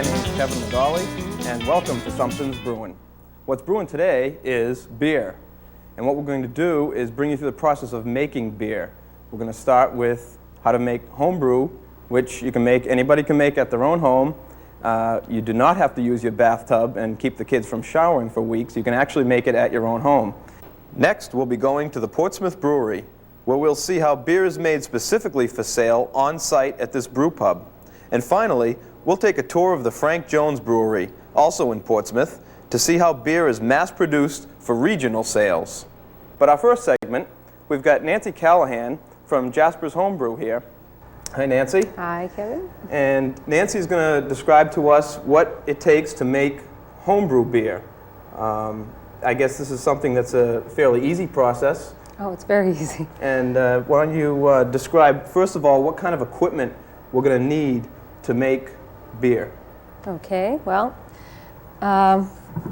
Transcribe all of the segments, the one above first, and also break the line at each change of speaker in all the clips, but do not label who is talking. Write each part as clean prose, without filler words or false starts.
name is Kevin McGauley, and welcome to Something's Brewing. What's brewing today is beer. And what we're going to do is bring you through the process of making beer. We're going to start with how to make home brew, which anybody can make at their own home. You do not have to use your bathtub and keep the kids from showering for weeks. You can actually make it at your own home. Next, we'll be going to the Portsmouth Brewery, where we'll see how beer is made specifically for sale on site at this brew pub. And finally, we'll take a tour of the Frank Jones Brewery, also in Portsmouth, to see how beer is mass-produced for regional sales. But our first segment, we've got Nancy Callahan from Jasper's Homebrew here. Hi, Nancy.
Hi, Kevin.
And Nancy's going to describe to us what it takes to make homebrew beer. I guess this is something that's a fairly easy process.
Oh, it's very easy.
And why don't you describe, first of all, what kind of equipment we're going to need to make beer?
Okay, well,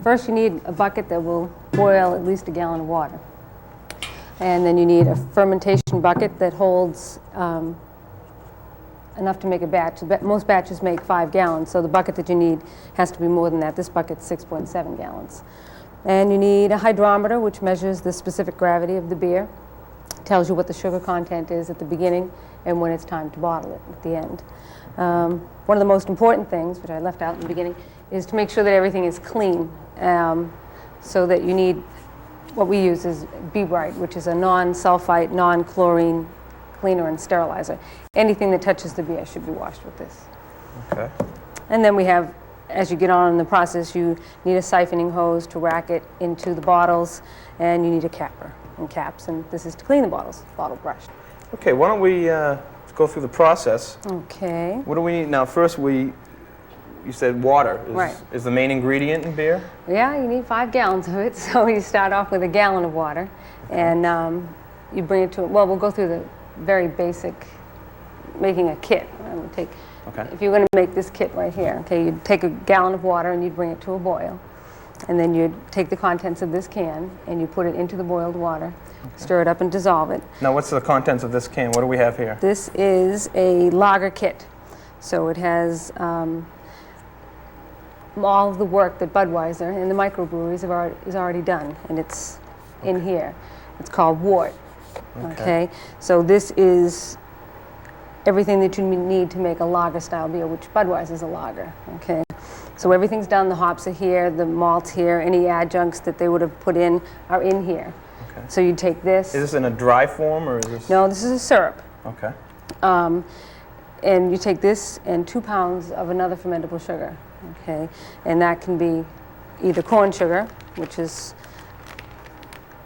first you need a bucket that will boil at least a gallon of water. And then you need a fermentation bucket that holds enough to make a batch. Most batches make 5 gallons, so the bucket that you need has to be more than that. This bucket's 6.7 gallons. And you need a hydrometer, which measures the specific gravity of the beer, tells you what the sugar content is at the beginning and when it's time to bottle it at the end. One of the most important things, which I left out in the beginning, is to make sure that everything is clean. So that you need, what we use is Be Bright, which is a non-sulfite, non-chlorine cleaner and sterilizer. Anything that touches the beer should be washed with this.
Okay.
And then we have, as you get on in the process, you need a siphoning hose to rack it into the bottles, and you need a capper and caps, and this is to clean the bottles, bottle brush.
Okay, why don't we go through the process.
Okay.
What do we need now? First, you said water
Right.
is the main ingredient in beer?
Yeah, you need 5 gallons of it, so you start off with a gallon of water, and you bring it to, well, we'll go through the very basic making a kit.
Okay.
If you're going to make this kit right here, okay, you'd take a gallon of water and you'd bring it to a boil, and then you'd take the contents of this can and you put it into the boiled water, stir it up and dissolve it.
Now, what's the contents of this can? What do we have here?
This is a lager kit, so it has all of the work that Budweiser and the microbreweries is already done, and it's in here. It's called wort. Okay, so this is everything that you need to make a lager style beer, which Budweiser is a lager. Okay, so everything's done. The hops are here, the malt's here, any adjuncts that they would have put in are in here. Okay. So you take this.
Is this in a dry form or is this?
No, this is a syrup.
Okay.
And you take this and 2 pounds of another fermentable sugar. Okay, and that can be either corn sugar, which is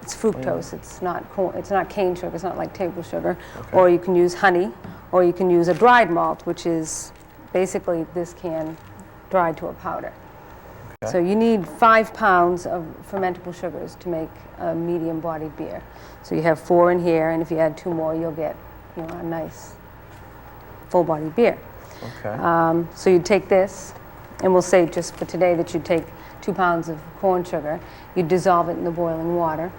it's fructose. It's not corn, it's not cane sugar. It's not like table sugar. Okay. Or you can use honey, or you can use a dried malt, which is basically this can dried to a powder. Okay. So you need 5 pounds of fermentable sugars to make a medium-bodied beer. So you have 4 in here, and if you add 2 more, you'll get a nice full-bodied beer.
Okay.
So you'd take this, and we'll say just for today that you'd take 2 pounds of corn sugar. You'd dissolve it in the boiling water.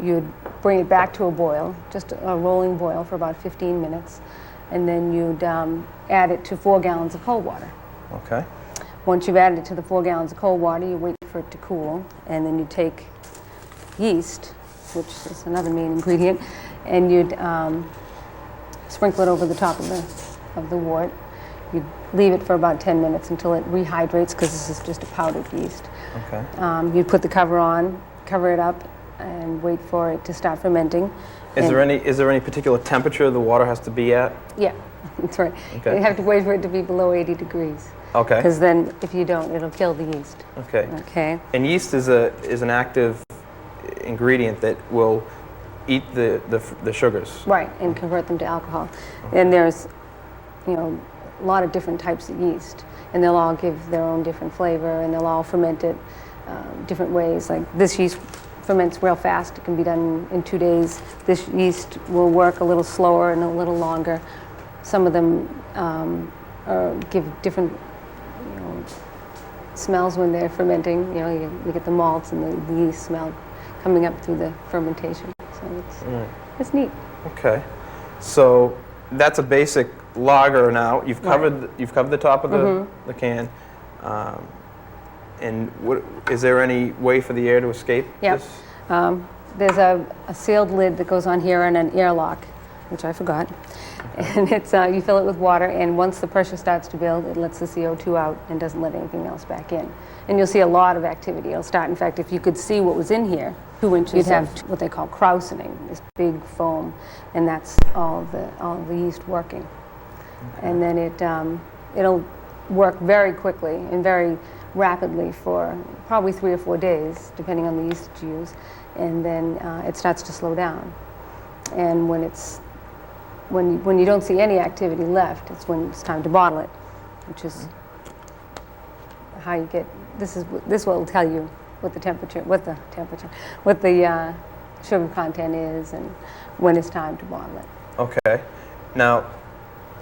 You'd bring it back to a boil, just a rolling boil for about 15 minutes, and then you'd add it to 4 gallons of cold water.
Okay.
Once you've added it to the 4 gallons of cold water, you wait for it to cool, and then you take yeast, which is another main ingredient, and you'd sprinkle it over the top of the wort. You'd leave it for about 10 minutes until it rehydrates, because this is just a powdered yeast.
Okay.
You'd put the cover on, cover it up, and wait for it to start fermenting.
Is there any particular temperature the water has to be at?
Yeah, that's right.
Okay.
You have to wait for it to be below 80 degrees.
Okay.
Because then, if you don't, it'll kill the yeast.
Okay.
Okay.
And yeast is an active ingredient that will eat the sugars.
Right, and convert them to alcohol. Okay. And there's, a lot of different types of yeast, and they'll all give their own different flavor, and they'll all ferment it different ways. Like this yeast ferments real fast. It can be done in 2 days. This yeast will work a little slower and a little longer. Some of them give different smells when they're fermenting. You get the malts and the yeast smell coming up through the fermentation. So it's neat.
Okay. So that's a basic lager now. You've covered the top of the can. And is there any way for the air to escape this?
There's a sealed lid that goes on here and an airlock, which I forgot. And it's you fill it with water, and once the pressure starts to build, it lets the CO2 out and doesn't let anything else back in. And you'll see a lot of activity. It'll start, in fact, if you could see what was in here, 2 inches, you'd have what they call krausening, this big foam, and that's all the yeast working. And then it'll work very quickly and very rapidly for probably 3 or 4 days, depending on the yeast that you use, and then it starts to slow down. And when you don't see any activity left, it's when it's time to bottle it, which is how you get. This will tell you what the sugar content is, and when it's time to bottle it.
Okay. Now,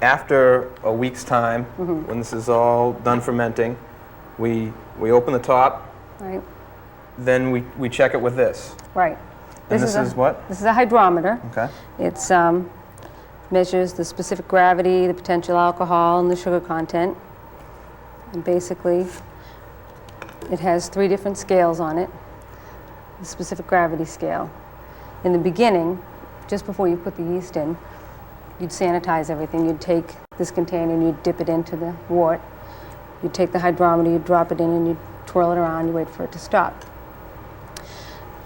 after a week's time, when this is all done fermenting, we open the top.
Right.
Then we check it with this.
Right.
And this is what?
This is a hydrometer.
Okay.
It's measures the specific gravity, the potential alcohol, and the sugar content. And basically, it has 3 different scales on it. The specific gravity scale. In the beginning, just before you put the yeast in, you'd sanitize everything. You'd take this container and you'd dip it into the wort. You'd take the hydrometer, you'd drop it in, and you'd twirl it around, you wait for it to stop.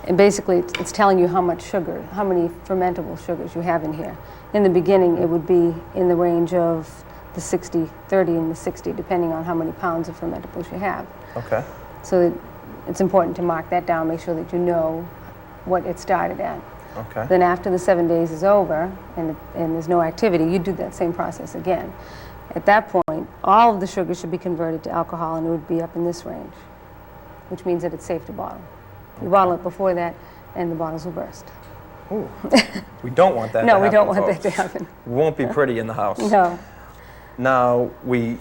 And basically, it's telling you how much sugar, how many fermentable sugars you have in here. In the beginning, it would be in the range of the 60, 30 and the 60, depending on how many pounds of fermentables you have.
Okay.
So it's important to mark that down, make sure that you know what it started at.
Okay.
Then after the 7 days is over and there's no activity, you do that same process again. At that point, all of the sugar should be converted to alcohol, and it would be up in this range, which means that it's safe to bottle. You bottle it before that, and the bottles will burst.
Ooh. We don't want that to happen,
No, we don't want
folks.
that to happen.
It won't be pretty in the house.
No.
Now, we're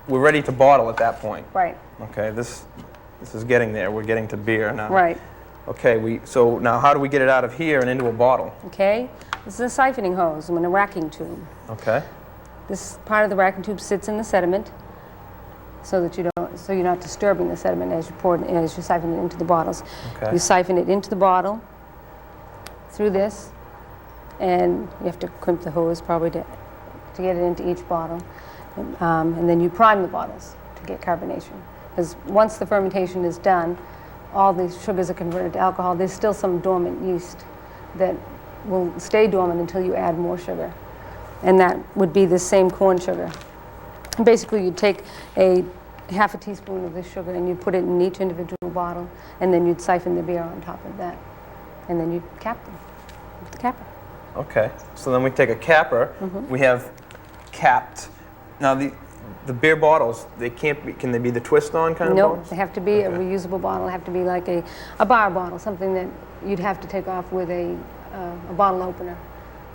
ready to bottle at that point.
Right.
Okay, this is getting there. We're getting to beer now.
Right.
Okay, so now how do we get it out of here and into a bottle?
Okay. This is a siphoning hose and a racking tube.
Okay.
This part of the racking tube sits in the sediment, so that you're not disturbing the sediment as you siphon it into the bottles.
Okay.
You siphon it into the bottle through this, and you have to crimp the hose probably to get it into each bottle, and then you prime the bottles to get carbonation. Because once the fermentation is done, all these sugars are converted to alcohol. There's still some dormant yeast that will stay dormant until you add more sugar, and that would be the same corn sugar. Basically, you take a half a teaspoon of this sugar and you put it in each individual bottle, and then you'd siphon the beer on top of that, and then you'd cap them with the capper.
Okay, so then we take a capper. We have capped. Now the beer bottles, they can't be. Can they be the twist-on kind of
No,
bottles?
they have to be a reusable bottle. They have to be like a bar bottle, something that you'd have to take off with a bottle opener,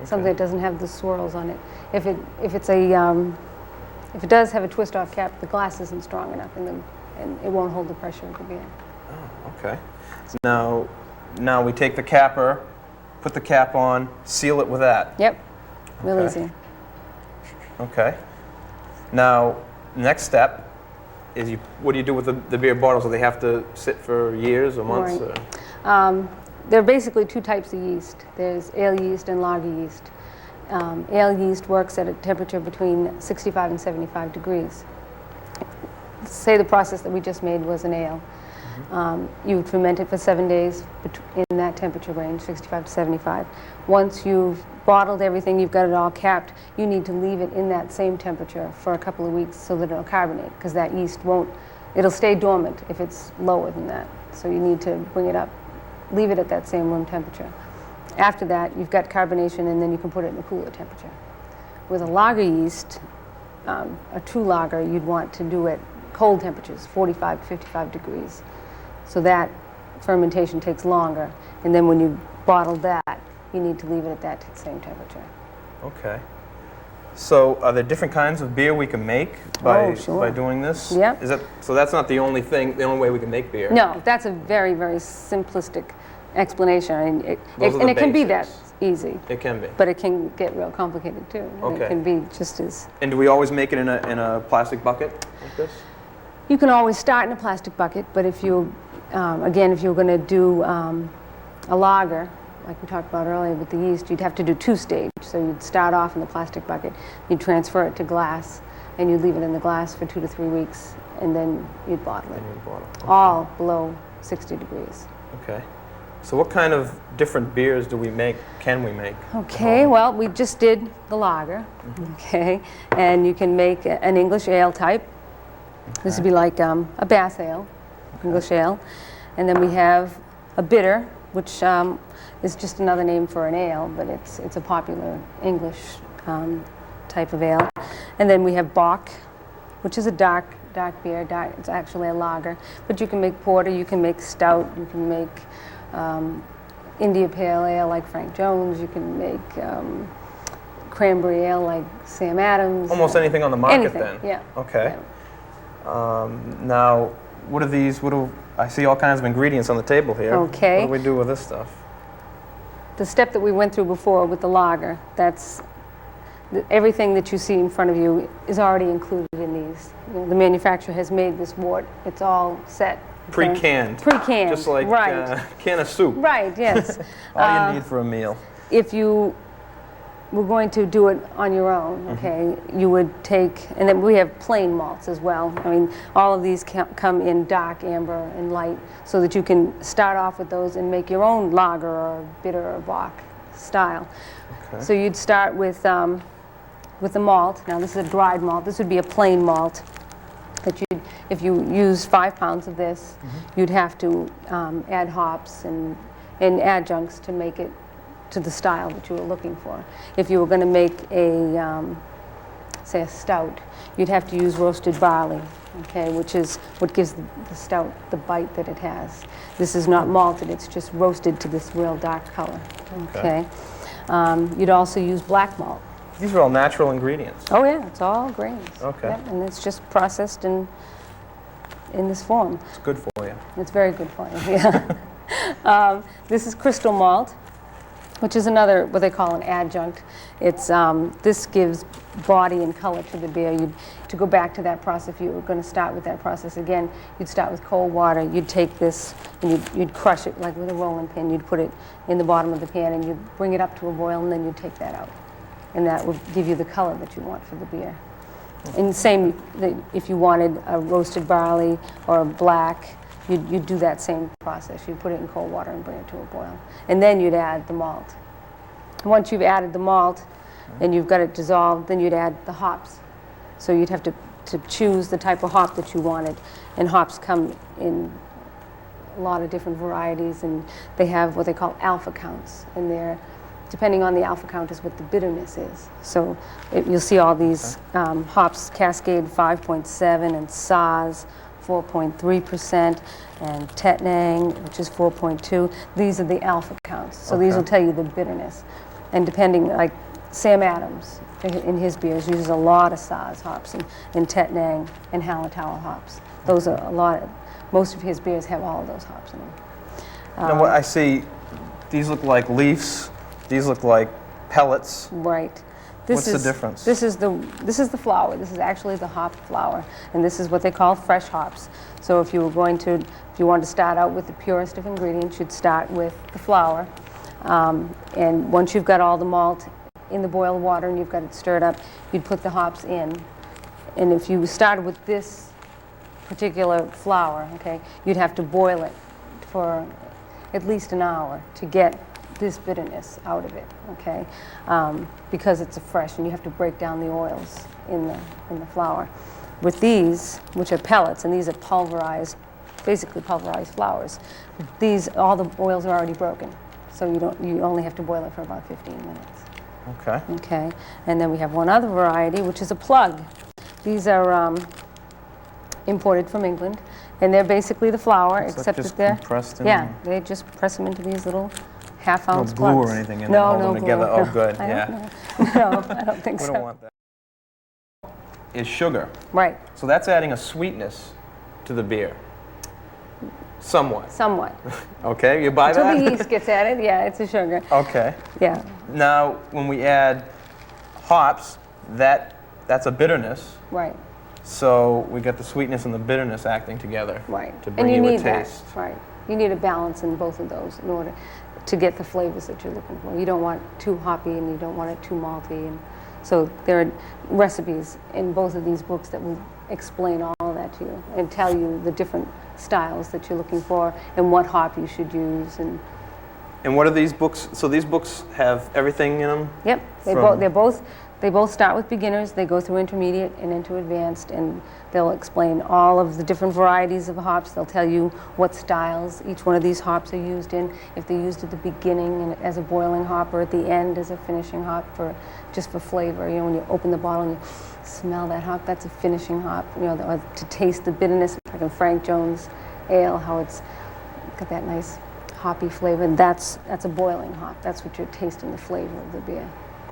something that doesn't have the swirls on it. If it does have a twist-off cap, the glass isn't strong enough, and it won't hold the pressure of the beer.
Oh, okay. Now we take the capper, put the cap on, seal it with that.
Yep, real
Okay.
easy.
Okay. Now, next step is what do you do with the beer bottles? Do they have to sit for years or months?
Right.
Or?
There are basically 2 types of yeast. There's ale yeast and lager yeast. Ale yeast works at a temperature between 65 and 75 degrees. Say the process that we just made was an ale. You would ferment it for 7 days in that temperature range, 65 to 75. Once you've bottled everything, you've got it all capped, you need to leave it in that same temperature for a couple of weeks so that it'll carbonate, because that yeast it'll stay dormant if it's lower than that. So you need to bring it up, leave it at that same room temperature. After that, you've got carbonation, and then you can put it in a cooler temperature. With a lager yeast, a true lager, you'd want to do at cold temperatures, 45 to 55 degrees. So that fermentation takes longer, and then when you bottle that, you need to leave it at that same temperature.
Okay. So are there different kinds of beer we can make by doing this?
Yep.
So that's not the only way we can make beer?
No, that's a very, very simplistic explanation. I mean,
Those are
and
the
it can be that.
basics.
easy.
It can be.
But it can get real complicated too.
Okay.
It can be just as...
And do we always make it in a plastic bucket like this?
You can always start in a plastic bucket, but if you, again, if you're going to do a lager, like we talked about earlier with the yeast, you'd have to do two-stage. So you'd start off in the plastic bucket, you'd transfer it to glass, and you'd leave it in the glass for 2 to 3 weeks, and then you'd bottle it.
Okay.
All below 60 degrees.
Okay. So what kind of different beers can we make?
Okay, well, we just did the lager, okay, and you can make an English ale type. This would be like a Bass ale, English ale. And then we have a bitter, which is just another name for an ale, but it's a popular English type of ale. And then we have Bock, which is a dark beer. It's actually a lager. But you can make porter, you can make stout, you can make India Pale Ale like Frank Jones, you can make cranberry ale like Sam Adams.
Almost anything on the market
anything,
then?
Yeah.
Okay.
Yeah.
Now, what are these? I see all kinds of ingredients on the table here.
Okay.
What do we do with this stuff?
The step that we went through before with the lager, everything that you see in front of you is already included in these. You know, the manufacturer has made this wort. It's all set.
Pre-canned.
Pre-canned.
Just like
right.
Can of soup.
Right, yes.
All you need for a meal.
If you were going to do it on your own, okay, you would take, and then we have plain malts as well. I mean, all of these come in dark, amber, and light, so that you can start off with those and make your own lager or bitter or Bock style. Okay. So you'd start with the malt. Now this is a dried malt. This would be a plain malt. That if you use 5 pounds of this, you'd have to add hops and adjuncts to make it to the style that you were looking for. If you were going to make say a stout, you'd have to use roasted barley, okay, which is what gives the stout the bite that it has. This is not malted, it's just roasted to this real dark color, okay. You'd also use black malt.
These are all natural ingredients.
Oh yeah, it's all grains.
Okay.
Yep, and it's just processed in this form.
It's good for you.
It's very good for you, yeah. This is crystal malt, which is another, what they call an adjunct. It's, this gives body and color to the beer. To go back to that process, if you were going to start with that process again, you'd start with cold water. You'd take this and you'd crush it like with a rolling pin. You'd put it in the bottom of the pan and you'd bring it up to a boil and then you'd take that out. And that would give you the color that you want for the beer. And same, if you wanted a roasted barley or a black, you'd do that same process. You'd put it in cold water and bring it to a boil. And then you'd add the malt. Once you've added the malt and you've got it dissolved, then you'd add the hops. So you'd have to choose the type of hop that you wanted. And hops come in a lot of different varieties, and they have what they call alpha counts. And they're, depending on the alpha count is what the bitterness is. So you'll see all these hops, Cascade 5.7 and Saaz 4.3%, and Tettnang, which is 4.2. These are the alpha counts. So these will tell you the bitterness. And depending, like Sam Adams, in his beers, uses a lot of Saaz hops and Tettnang and Hallertauer hops. Those are a lot. Most of his beers have all of those hops in them.
Now what I see, these look like leaves. These look like pellets.
Right.
What's the difference?
This is the flour. This is actually the hop flour, and this is what they call fresh hops. So if you wanted to start out with the purest of ingredients, you'd start with the flour, and once you've got all the malt in the boiled water and you've got it stirred up, you'd put the hops in. And if you started with this particular flour, okay, you'd have to boil it for at least an hour to get this bitterness out of it, okay, because it's a fresh, and you have to break down the oils in the flour. With these, which are pellets, and these are pulverized, basically pulverized flours, all the oils are already broken, so you only have to boil it for about 15 minutes.
Okay.
Okay, and then we have one other variety, which is a plug. These are imported from England, and they're basically the flour, except
just
that they're
compressed in.
Yeah, they just press them into these little half-ounce
no glue
plugs.
or anything in
no,
it, hold them together.
Glue.
Oh, good.
I
Yeah.
No, I don't think
We
so.
don't want that. Is sugar.
Right.
So that's adding a sweetness to the beer. Somewhat.
Somewhat.
Okay, you buy
Until
that?
the yeast gets added, yeah, it's a sugar.
Okay.
Yeah.
Now, when we add hops, that's a bitterness.
Right.
So we get the sweetness and the bitterness acting together.
Right.
To bring you a taste.
That. Right. You need a balance in both of those in order to get the flavors that you're looking for. You don't want too hoppy and you don't want it too malty. And so there are recipes in both of these books that will explain all of that to you and tell you the different styles that you're looking for and what hop you should use.
And what are these books? So these books have everything in them?
Yep. They both start with beginners, they go through intermediate and into advanced, and they'll explain all of the different varieties of hops. They'll tell you what styles each one of these hops are used in, if they're used at the beginning and as a boiling hop or at the end as a finishing hop just for flavor. You know, when you open the bottle and you smell that hop, that's a finishing hop. You know, or to taste the bitterness, like in Frank Jones Ale, how it's got that nice hoppy flavor. That's a boiling hop. That's what you're tasting, the flavor of the beer.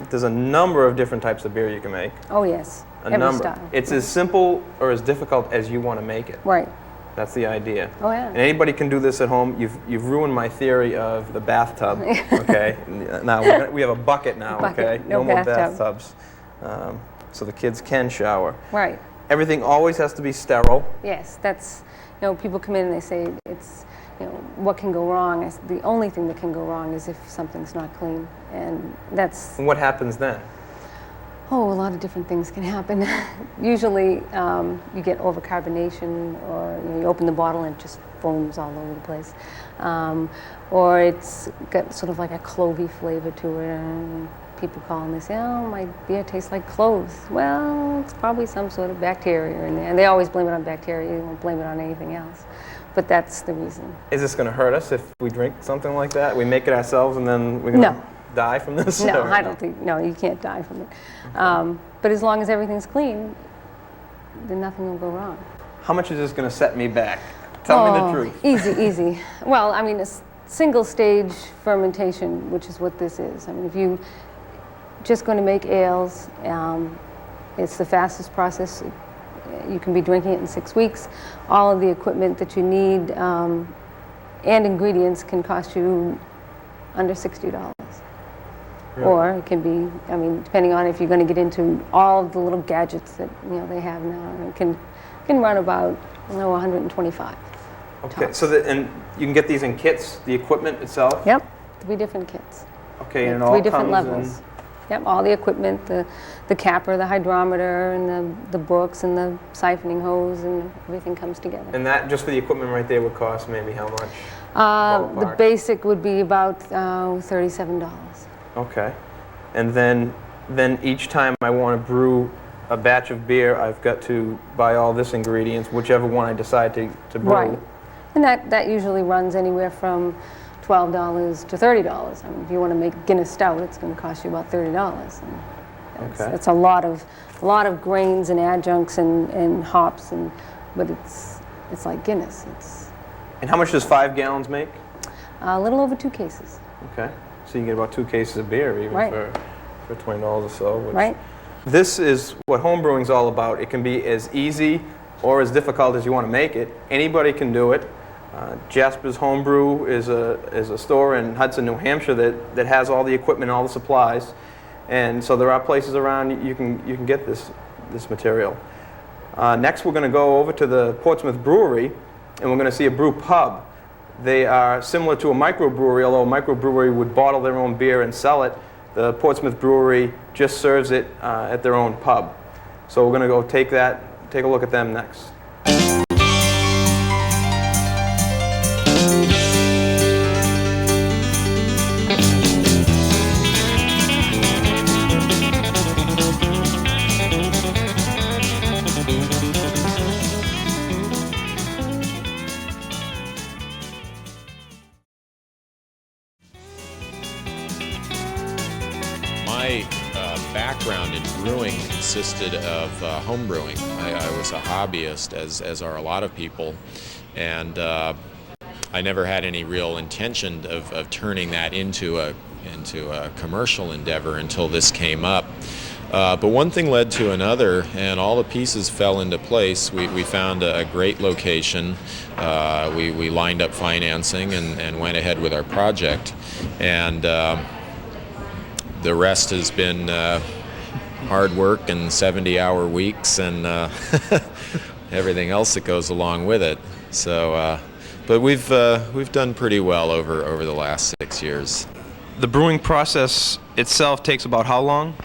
There's a number of different types of beer you can make.
Oh yes,
every number. Style. It's as simple or as difficult as you want to make it.
Right.
That's the idea.
Oh yeah.
And anybody can do this at home. You've ruined my theory of the bathtub. Okay. Now we have a bucket now. Okay.
No
more bathtubs. So the kids can shower.
Right.
Everything always has to be sterile.
Yes, that's. You know, people come in and they say it's. You know, what can go wrong? The only thing that can go wrong is if something's not clean, and that's...
And what happens then?
Oh, a lot of different things can happen. Usually you get overcarbonation, or you open the bottle and it just foams all over the place. Or it's got sort of like a clovey flavor to it, and people call and they say, oh, my beer tastes like cloves. Well, it's probably some sort of bacteria in there, and they always blame it on bacteria, they won't blame it on anything else. But that's the reason.
Is this going to hurt us if we drink something like that? We make it ourselves and then we're going to die from this?
No, I don't think, no, you can't die from it. Okay. But as long as everything's clean, then nothing will go wrong.
How much is this going to set me back? Tell me the truth.
Easy. Well, I mean, a single stage fermentation, which is what this is. I mean, if you just going to make ales, it's the fastest process. You can be drinking it in 6 weeks. All of the equipment that you need and ingredients can cost you under $60. Really? Or it can be, I mean, depending on if you're going to get into all of the little gadgets that they have now, it can run about $125.
Okay,
tops.
so and you can get these in kits, the equipment itself?
Yep, 3 different kits.
Okay, and it all
3 different
comes
levels. Yep, all the equipment, the capper, the hydrometer, and the books, and the siphoning hose, and everything comes together.
And that, just for the equipment right there, would cost maybe how much?
The basic would be about $37.
Okay. And then each time I want to brew a batch of beer, I've got to buy all this ingredients, whichever one I decide to brew.
Right. And that usually runs anywhere from $12 to $30. I mean, if you want to make Guinness Stout, it's going to cost you about $30. And it's a lot of grains and adjuncts and hops, but it's like Guinness.
And how much does 5 gallons make?
A little over 2 cases.
Okay, so you can get about 2 cases of beer even for $20 or so.
Right.
This is what home brewing's all about. It can be as easy or as difficult as you want to make it. Anybody can do it. Jasper's Homebrew is a store in Hudson, New Hampshire that has all the equipment, all the supplies, and so there are places around you can get this material. Next, we're going to go over to the Portsmouth Brewery, and we're going to see a brew pub. They are similar to a microbrewery, although a microbrewery would bottle their own beer and sell it. The Portsmouth Brewery just serves it at their own pub. So we're going to go take a look at them next.
My background in brewing consisted of home brewing. I was a hobbyist, as are a lot of people, and I never had any real intention of turning that into a commercial endeavor until this came up. But one thing led to another, and all the pieces fell into place. We found a great location. We lined up financing and went ahead with our project. And The rest has been hard work and 70-hour weeks and everything else that goes along with it. So, but we've done pretty well over the last 6 years.
The brewing process itself takes about how long?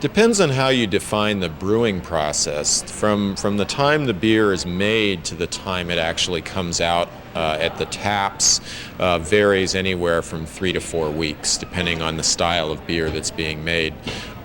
Depends on how you define the brewing process. From the time the beer is made to the time it actually comes out at the taps varies anywhere from 3 to 4 weeks, depending on the style of beer that's being made.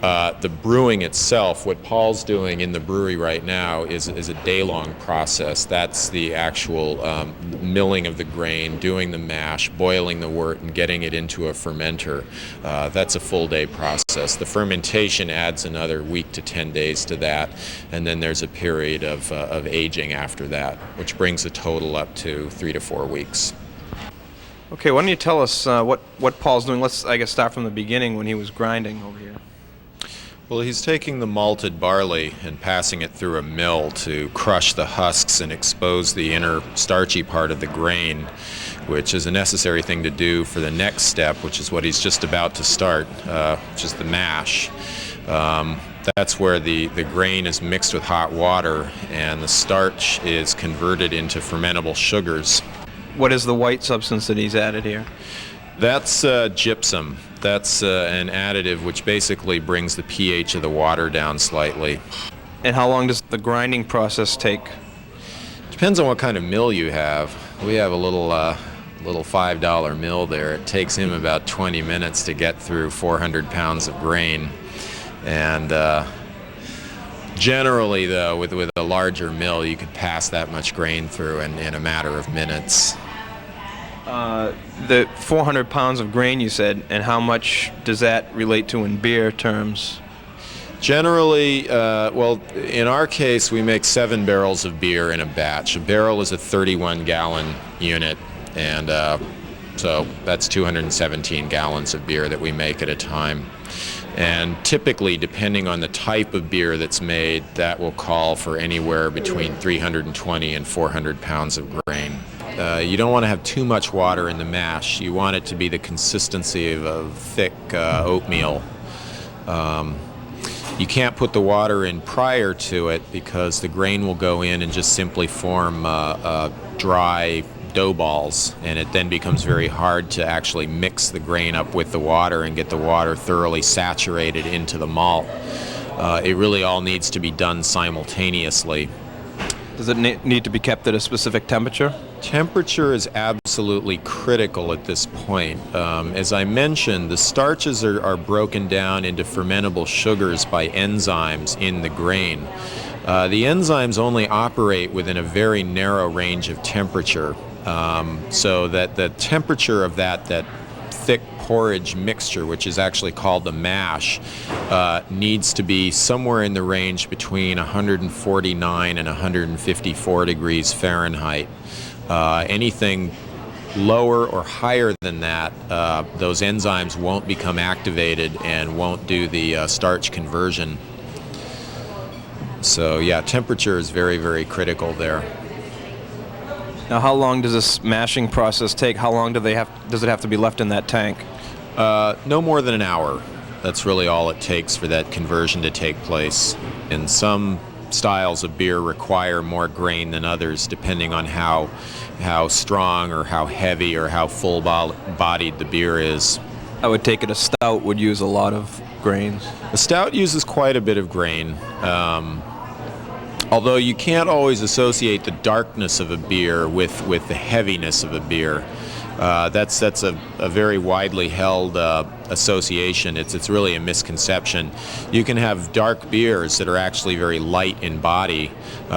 The brewing itself, what Paul's doing in the brewery right now, is a day-long process. That's the actual milling of the grain, doing the mash, boiling the wort, and getting it into a fermenter. That's a full-day process. The fermentation adds another week to 10 days to that, and then there's a period of aging after that, which brings the total up to 3 to 4 weeks.
Okay, why don't you tell us what Paul's doing? Let's, I guess, start from the beginning when he was grinding over here.
Well, he's taking the malted barley and passing it through a mill to crush the husks and expose the inner starchy part of the grain, which is a necessary thing to do for the next step, which is what he's just about to start, which is the mash. That's where the grain is mixed with hot water and the starch is converted into fermentable sugars.
What is the white substance that he's added here?
That's gypsum. That's an additive which basically brings the pH of the water down slightly.
And how long does the grinding process take?
Depends on what kind of mill you have. We have a little $5 mill there. It takes him about 20 minutes to get through 400 pounds of grain. And generally, though, with a larger mill, you could pass that much grain through in a matter of minutes.
The 400 pounds of grain you said, and how much does that relate to in beer terms?
Generally, well, in our case, we make 7 barrels of beer in a batch. A barrel is a 31-gallon unit, and so that's 217 gallons of beer that we make at a time. And typically, depending on the type of beer that's made, that will call for anywhere between 320 and 400 pounds of grain. You don't want to have too much water in the mash. You want it to be the consistency of thick oatmeal. You can't put the water in prior to it because the grain will go in and just simply form dry dough balls, and it then becomes very hard to actually mix the grain up with the water and get the water thoroughly saturated into the malt. It really all needs to be done simultaneously.
Does it need to be kept at a specific temperature?
Temperature is absolutely critical at this point. As I mentioned, the starches are broken down into fermentable sugars by enzymes in the grain. The enzymes only operate within a very narrow range of temperature, so that the temperature of that thick porridge mixture, which is actually called the mash, needs to be somewhere in the range between 149 and 154 degrees Fahrenheit. Anything lower or higher than that, those enzymes won't become activated and won't do the starch conversion. So yeah, temperature is very, very critical there.
Now, how long does this mashing process take? How long does it have to be left in that tank?
No more than an hour. That's really all it takes for that conversion to take place. And some styles of beer require more grain than others, depending on how strong or how heavy or how full-bodied the beer is.
I would take it a stout would use a lot of grains.
A stout uses quite a bit of grain. Although you can't always associate the darkness of a beer with the heaviness of a beer. That's a very widely held association. It's really a misconception. You can have dark beers that are actually very light in body.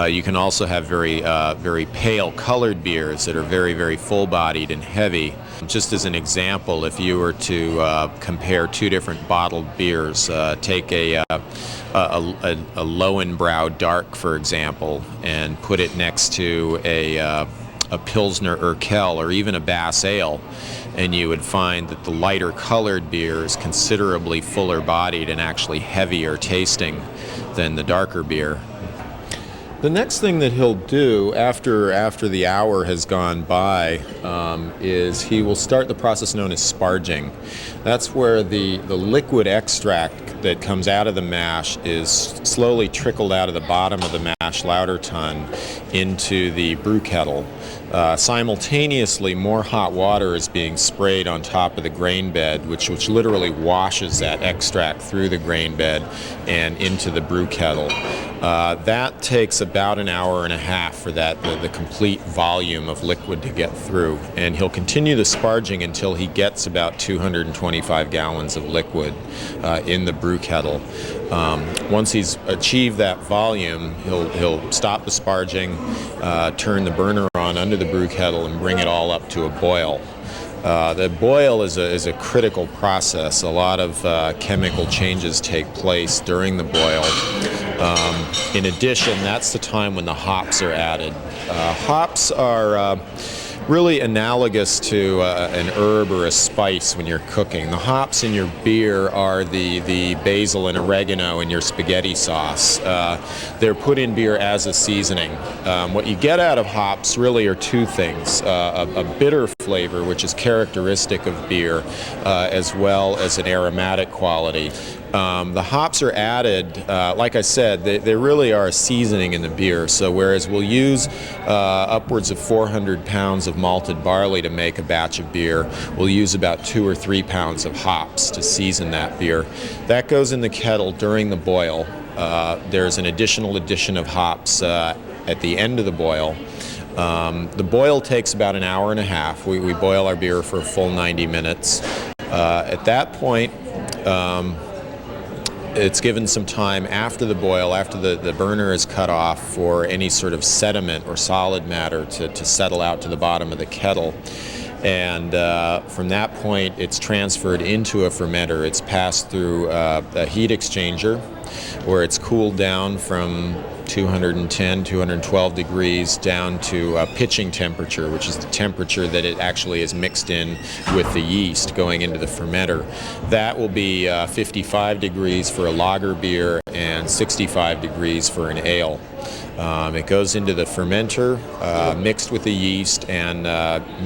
You can also have very pale colored beers that are very, very full-bodied and heavy. Just as an example, if you were to compare two different bottled beers, take a Lowenbrau Dark, for example, and put it next to a Pilsner Urquell or even a Bass Ale, and you would find that the lighter colored beer is considerably fuller bodied and actually heavier tasting than the darker beer. The next thing that he'll do after the hour has gone by is he will start the process known as sparging. That's where the liquid extract that comes out of the mash is slowly trickled out of the bottom of the mash lauter tun into the brew kettle. Simultaneously, more hot water is being sprayed on top of the grain bed, which literally washes that extract through the grain bed and into the brew kettle. That takes about an hour and a half for the complete volume of liquid to get through. And he'll continue the sparging until he gets about 225 gallons of liquid in the brew kettle. Once he's achieved that volume, he'll stop the sparging, turn the burner on under the brew kettle, and bring it all up to a boil. The boil is a critical process. A lot of chemical changes take place during the boil. In addition, that's the time when the hops are added. Hops are really analogous to an herb or a spice when you're cooking. The hops in your beer are the basil and oregano in your spaghetti sauce. They're put in beer as a seasoning. What you get out of hops really are two things: a bitter flavor, which is characteristic of beer, as well as an aromatic quality. The hops are added, like I said, they really are a seasoning in the beer. So whereas we'll use upwards of 400 pounds of malted barley to make a batch of beer, we'll use about 2 or 3 pounds of hops to season that beer. That goes in the kettle during the boil. There's an additional addition of hops at the end of the boil. The boil takes about an hour and a half. We boil our beer for a full 90 minutes. At that point, it's given some time after the boil, after the burner is cut off, for any sort of sediment or solid matter to settle out to the bottom of the kettle. And from that point, it's transferred into a fermenter. It's passed through a heat exchanger where it's cooled down from 210, 212 degrees down to pitching temperature, which is the temperature that it actually is mixed in with the yeast going into the fermenter. That will be 55 degrees for a lager beer and 65 degrees for an ale. It goes into the fermenter, mixed with the yeast and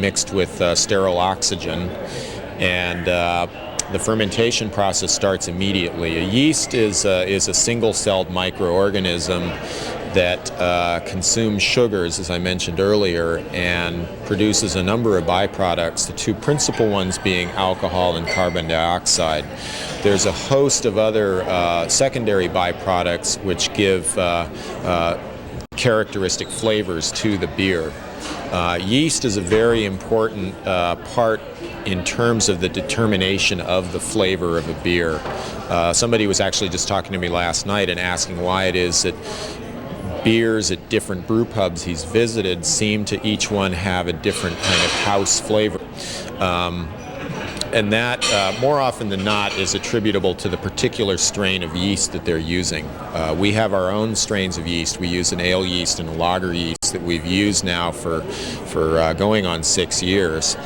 mixed with sterile oxygen, and the fermentation process starts immediately. A yeast is a single-celled microorganism that consumes sugars, as I mentioned earlier, and produces a number of byproducts, the two principal ones being alcohol and carbon dioxide. There's a host of other secondary byproducts which give characteristic flavors to the beer. Yeast is a very important part in terms of the determination of the flavor of a beer. Somebody was actually just talking to me last night and asking why it is that beers at different brew pubs he's visited seem to each one have a different kind of house flavor. And that, more often than not, is attributable to the particular strain of yeast that they're using. We have our own strains of yeast. We use an ale yeast and a lager yeast that we've used now for going on 6 years.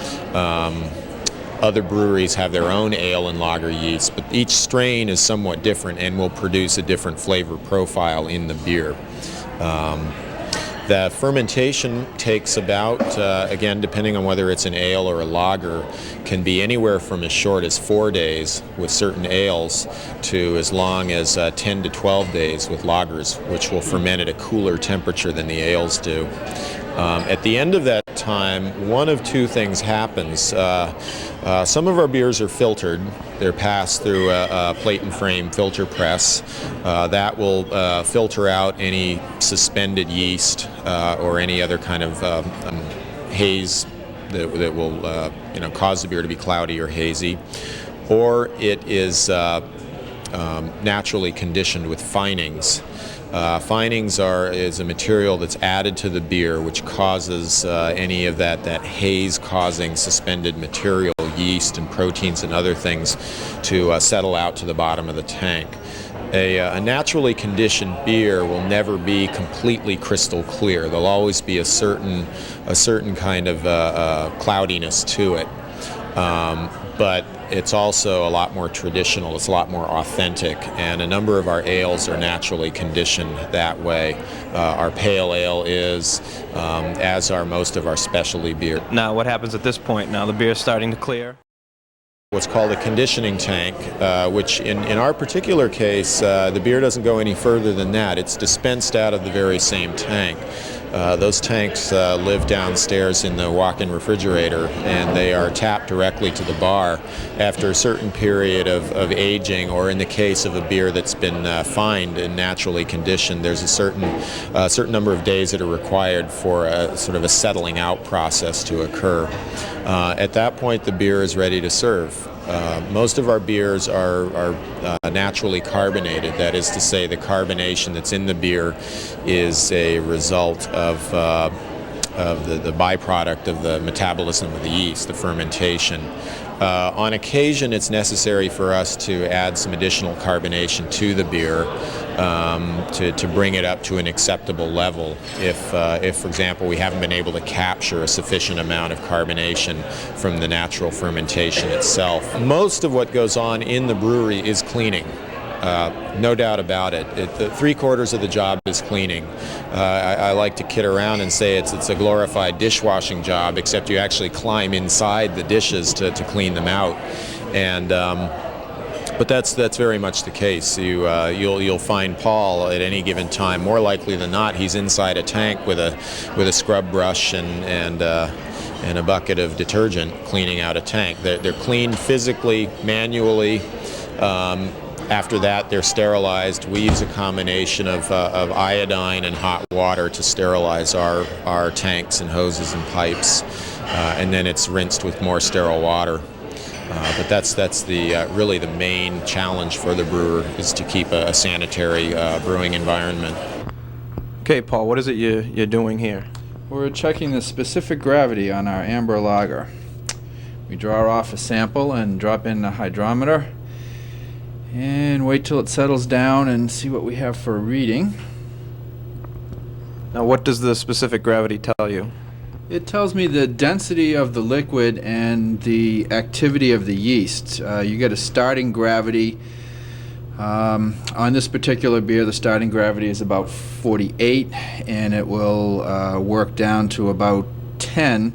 Other breweries have their own ale and lager yeast, but each strain is somewhat different and will produce a different flavor profile in the beer. The fermentation takes about, again, depending on whether it's an ale or a lager, can be anywhere from as short as 4 days with certain ales to as long as 10 to 12 days with lagers, which will ferment at a cooler temperature than the ales do. At the end of that time, one of two things happens. Some of our beers are filtered. They're passed through a plate and frame filter press. That will filter out any suspended yeast or any other kind of haze that will cause the beer to be cloudy or hazy. Or it is naturally conditioned with finings. Finings is a material that's added to the beer which causes any of that haze-causing suspended material, yeast and proteins and other things, to settle out to the bottom of the tank. A naturally conditioned beer will never be completely crystal clear. There'll always be a certain kind of cloudiness to it. But it's also a lot more traditional, it's a lot more authentic, and a number of our ales are naturally conditioned that way. Our pale ale is, as are most of our specialty beer.
Now, what happens at this point? Now the beer's starting to clear.
What's called a conditioning tank, which in our particular case, the beer doesn't go any further than that. It's dispensed out of the very same tank. Those tanks live downstairs in the walk-in refrigerator, and they are tapped directly to the bar after a certain period of aging, or in the case of a beer that's been fined and naturally conditioned, there's a certain number of days that are required for a sort of a settling out process to occur. At that point, the beer is ready to serve. Most of our beers are naturally carbonated. That is to say, the carbonation that's in the beer is a result of the byproduct of the metabolism of the yeast, the fermentation. On occasion, it's necessary for us to add some additional carbonation to the beer to bring it up to an acceptable level if, for example, we haven't been able to capture a sufficient amount of carbonation from the natural fermentation itself. Most of what goes on in the brewery is cleaning. No doubt about it. 3/4 of the job is cleaning. I like to kid around and say it's a glorified dishwashing job, except you actually climb inside the dishes to clean them out. And but that's very much the case. You'll find Paul at any given time. More likely than not, he's inside a tank with a scrub brush and a bucket of detergent cleaning out a tank. They're cleaned physically, manually. After that, they're sterilized. We use a combination of iodine and hot water to sterilize our tanks and hoses and pipes, and then it's rinsed with more sterile water. But that's really the main challenge for the brewer, is to keep a sanitary brewing environment.
Okay, Paul, what is it you're doing here?
We're checking the specific gravity on our amber lager. We draw off a sample and drop in the hydrometer and wait till it settles down and see what we have for a reading.
Now, what does the specific gravity tell you?
It tells me the density of the liquid and the activity of the yeast. You get a starting gravity. On this particular beer, the starting gravity is about 48, and it will work down to about 10.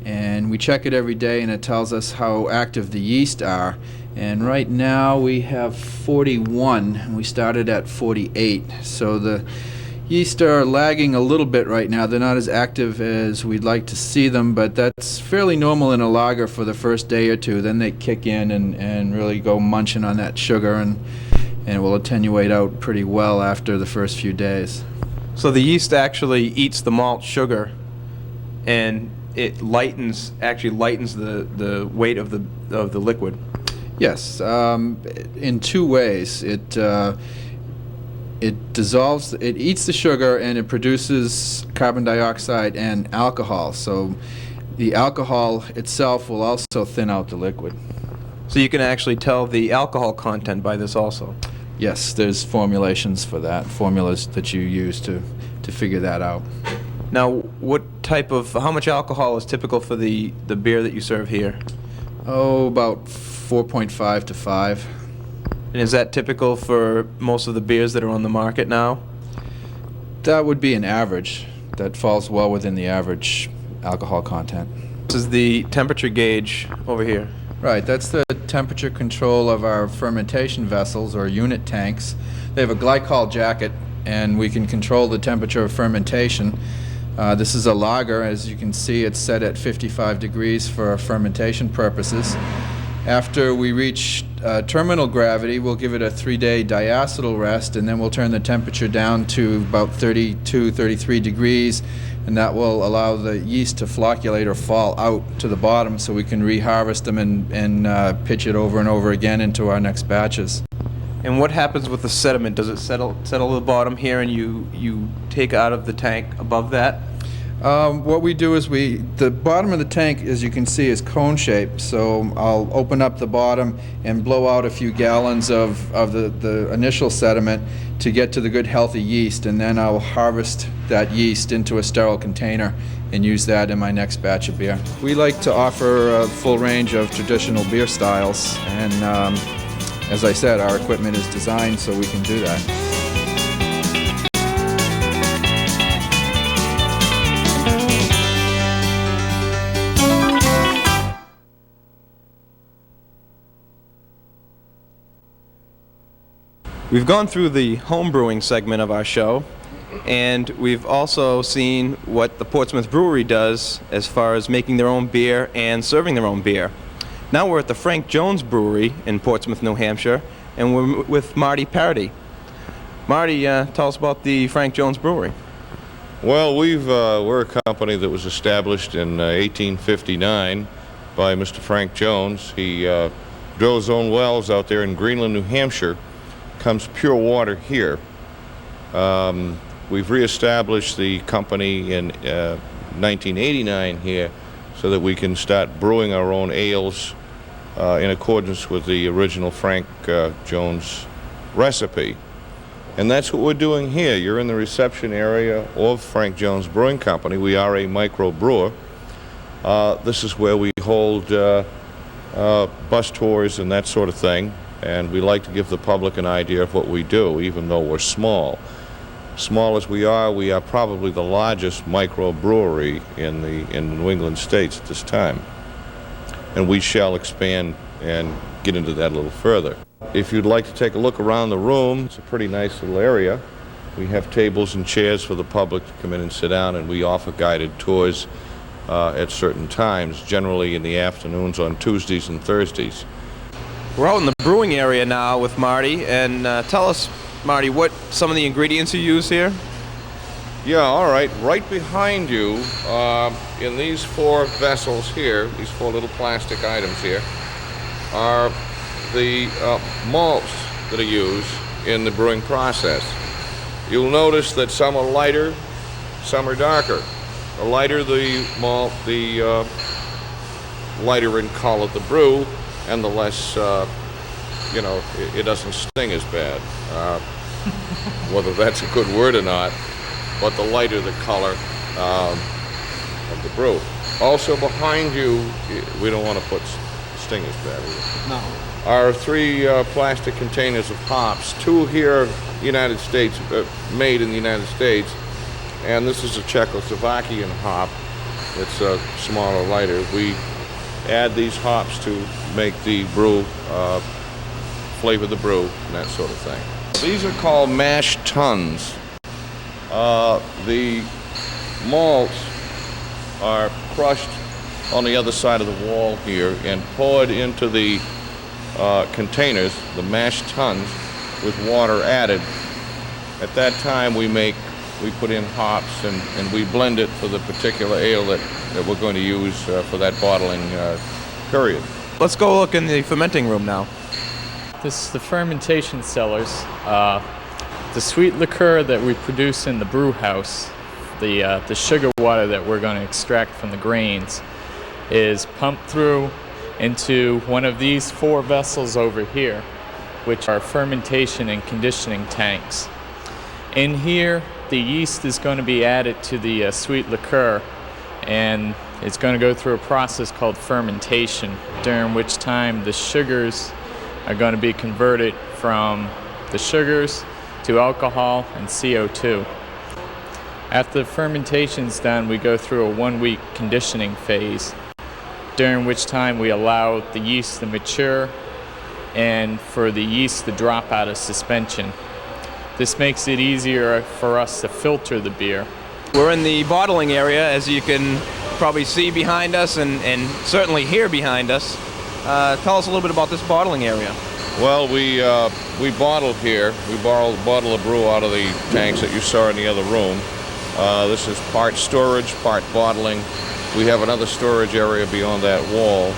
And we check it every day, and it tells us how active the yeast are. And right now we have 41, and we started at 48. So the yeast are lagging a little bit right now. They're not as active as we'd like to see them, but that's fairly normal in a lager for the first day or two. Then they kick in and really go munching on that sugar, and it will attenuate out pretty well after the first few days.
So the yeast actually eats the malt sugar, and it actually lightens the weight of the liquid.
Yes, in two ways. It dissolves, it eats the sugar, and it produces carbon dioxide and alcohol. So the alcohol itself will also thin out the liquid.
So you can actually tell the alcohol content by this also?
Yes, there's formulations for that, formulas that you use to figure that out.
Now, how much alcohol is typical for the beer that you serve here?
Oh, about 4.5 to 5.
And is that typical for most of the beers that are on the market now?
That would be an average. That falls well within the average alcohol content.
This is the temperature gauge over here.
Right, that's the temperature control of our fermentation vessels, or unit tanks. They have a glycol jacket, and we can control the temperature of fermentation. This is a lager. As you can see, it's set at 55 degrees for fermentation purposes. After we reach terminal gravity, we'll give it a 3-day diacetyl rest, and then we'll turn the temperature down to about 32, 33 degrees, and that will allow the yeast to flocculate or fall out to the bottom, so we can reharvest them and pitch it over and over again into our next batches.
And what happens with the sediment? Does it settle to the bottom here, and you take out of the tank above that?
What we do is the bottom of the tank, as you can see, is cone shaped. So I'll open up the bottom and blow out a few gallons of the initial sediment to get to the good healthy yeast, and then I'll harvest that yeast into a sterile container and use that in my next batch of beer. We like to offer a full range of traditional beer styles, and as I said, our equipment is designed so we can do that.
We've gone through the home brewing segment of our show, and we've also seen what the Portsmouth Brewery does as far as making their own beer and serving their own beer. Now we're at the Frank Jones Brewery in Portsmouth, New Hampshire, and we're with Marty Parody. Marty, tell us about the Frank Jones Brewery.
Well, we're a company that was established in 1859 by Mr. Frank Jones. He drilled his own wells out there in Greenland, New Hampshire. Comes pure water here. We've reestablished the company in 1989 here so that we can start brewing our own ales in accordance with the original Frank Jones recipe. And that's what we're doing here. You're in the reception area of Frank Jones Brewing Company. We are a micro brewer. This is where we hold bus tours and that sort of thing. And we like to give the public an idea of what we do, even though we're small. Small as we are probably the largest microbrewery in the New England states at this time. And we shall expand and get into that a little further. If you'd like to take a look around the room, it's a pretty nice little area. We have tables and chairs for the public to come in and sit down, and we offer guided tours at certain times, generally in the afternoons on Tuesdays and Thursdays.
We're out in the brewing area now with Marty, and tell us, Marty, what some of the ingredients you use here?
Yeah, all right. Right behind you, in these 4 vessels here, these 4 little plastic items here, are the malts that are used in the brewing process. You'll notice that some are lighter, some are darker. The lighter the malt, the lighter in color the brew, and the less, it doesn't sting as bad. Whether that's a good word or not, but the lighter the color of the brew. Also behind you, we don't want to put sting as bad either.
No.
Are 3 plastic containers of hops, 2 here, United States, made in the United States, and this is a Czechoslovakian hop. It's a smaller, lighter. We add these hops to make the brew, flavor the brew, and that sort of thing. These are called mash tuns. The malts are crushed on the other side of the wall here and poured into the containers, the mash tuns, with water added. At that time we put in hops and we blend it for the particular ale that we're going to use for that bottling period.
Let's go look in the fermenting room now.
This is the fermentation cellars. The sweet liqueur that we produce in the brew house, the sugar water that we're going to extract from the grains, is pumped through into one of these 4 vessels over here, which are fermentation and conditioning tanks. In here, the yeast is going to be added to the sweet liqueur, and it's going to go through a process called fermentation, during which time the sugars are going to be converted from the sugars to alcohol and CO2. After the fermentation's done, we go through a 1-week conditioning phase, during which time we allow the yeast to mature and for the yeast to drop out of suspension. This makes it easier for us to filter the beer.
We're in the bottling area, as you can probably see behind us and certainly hear behind us. Tell us a little bit about this bottling area.
Well, we bottle here. We bottle a brew out of the tanks that you saw in the other room. This is part storage, part bottling. We have another storage area beyond that wall.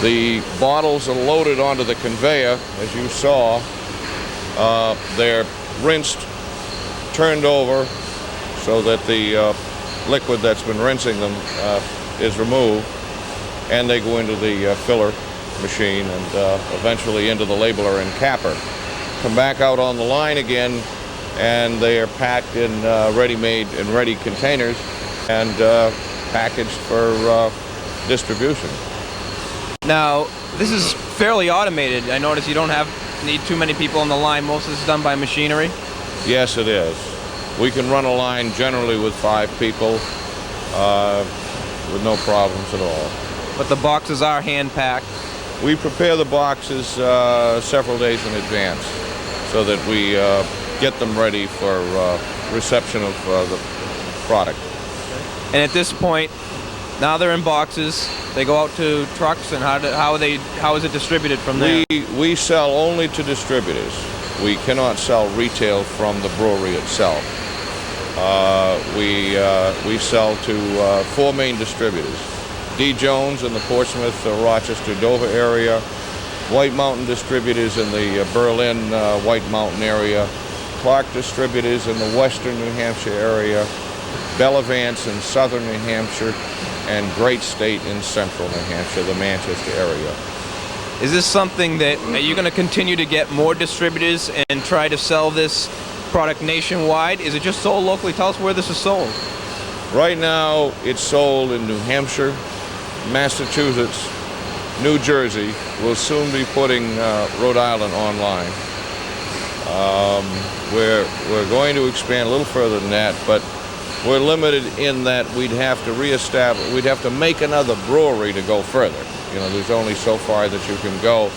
The bottles are loaded onto the conveyor, as you saw. They're rinsed, turned over, so that the liquid that's been rinsing them is removed, and they go into the filler machine and eventually into the labeler and capper. Come back out on the line again, and they are packed in ready-made and ready containers and packaged for distribution.
Now, this is fairly automated. I notice you don't need too many people on the line. Most of this is done by machinery.
Yes, it is. We can run a line generally with 5 people with no problems at all.
But the boxes are hand-packed.
We prepare the boxes several days in advance so that we get them ready for reception of the product.
And at this point, now they're in boxes. They go out to trucks, and how is it distributed from there?
We sell only to distributors. We cannot sell retail from the brewery itself. We sell to 4 main distributors. D. Jones in the Portsmouth, Rochester, Dover area. White Mountain distributors in the Berlin, White Mountain area. Clark distributors in the western New Hampshire area. Bellavance in southern New Hampshire. And Great State in central New Hampshire, the Manchester area.
Is this something that, are you going to continue to get more distributors and try to sell this product nationwide? Is it just sold locally? Tell us where this is sold.
Right now, it's sold in New Hampshire, Massachusetts, New Jersey. We'll soon be putting Rhode Island online. We're going to expand a little further than that, but we're limited in that we'd have to make another brewery to go further. You know, there's only so far that you can go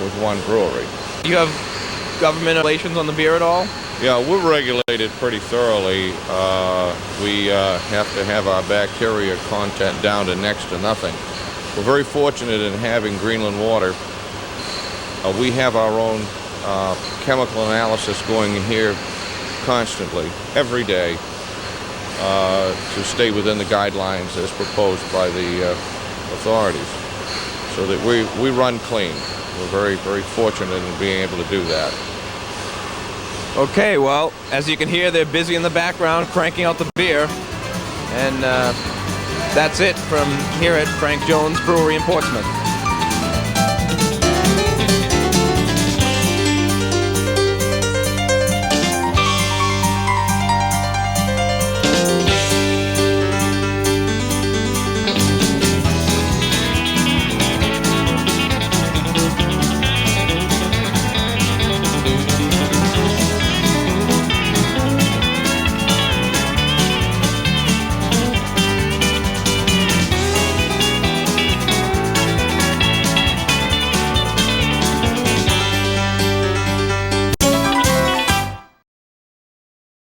with one brewery.
Do you have government regulations on the beer at all?
Yeah, we're regulated pretty thoroughly. We have to have our bacteria content down to next to nothing. We're very fortunate in having Greenland water. We have our own chemical analysis going in here constantly, every day, to stay within the guidelines as proposed by the authorities, so that we run clean. We're very, very fortunate in being able to do that.
Okay, well, as you can hear, they're busy in the background cranking out the beer. And that's it from here at Frank Jones Brewery in Portsmouth.